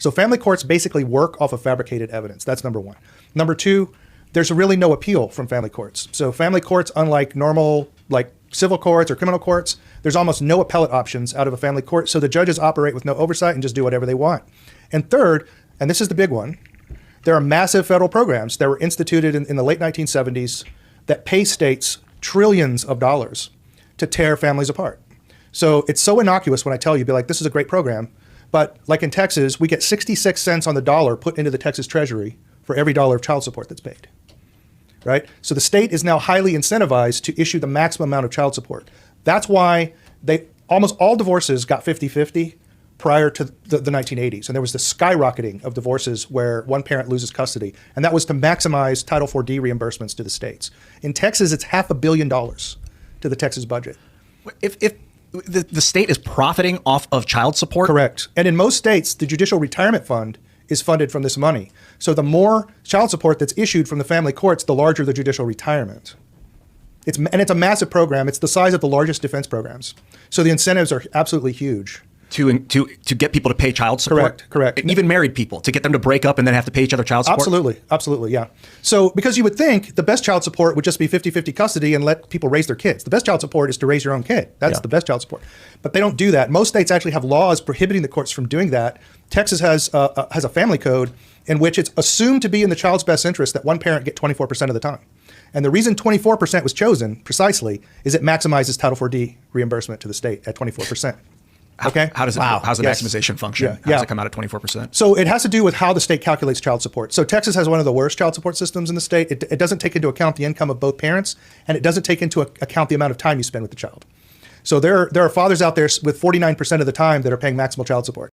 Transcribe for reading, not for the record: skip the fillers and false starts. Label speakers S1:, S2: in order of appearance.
S1: So family courts basically work off of fabricated evidence. That's number one. Number two, there's really no appeal from family courts. So family courts, unlike normal, like civil courts or criminal courts, there's almost no appellate options out of a family court. So the judges operate with no oversight and just do whatever they want. And third, and this is the big one, there are massive federal programs that were instituted in the late 1970s that pay states trillions of dollars to tear families apart. So it's so innocuous when I tell you, be like, this is a great program. But like in Texas, we get 66 cents on the dollar put into the Texas Treasury for every dollar of child support that's paid, right? So the state is now highly incentivized to issue the maximum amount of child support. That's why almost all divorces got 50-50 prior to the 1980s. And there was this skyrocketing of divorces where one parent loses custody. And that was to maximize Title IV-D reimbursements to the states. In Texas, it's $500 million to the Texas budget.
S2: If the state is profiting off of child support?
S1: Correct. And in most states, the Judicial Retirement Fund is funded from this money. So the more child support that's issued from the family courts, the larger the judicial retirement. It's a massive program. It's the size of the largest defense programs. So the incentives are absolutely huge.
S2: To get people to pay child support?
S1: Correct.
S2: Even married people, to get them to break up and then have to pay each other child support?
S1: Absolutely, yeah. So because you would think the best child support would just be 50-50 custody and let people raise their kids. The best child support is to raise your own kid. That's the best child support. But they don't do that. Most states actually have laws prohibiting the courts from doing that. Texas has a family code in which it's assumed to be in the child's best interest that one parent get 24% of the time. And the reason 24% was chosen precisely is it maximizes Title IV-D reimbursement to the state at 24%. Okay.
S2: How's the maximization function? How does it come out at 24%?
S1: So it has to do with how the state calculates child support. So Texas has one of the worst child support systems in the state. It doesn't take into account the income of both parents, and it doesn't take into account the amount of time you spend with the child. So there are fathers out there with 49% of the time that are paying maximal child support.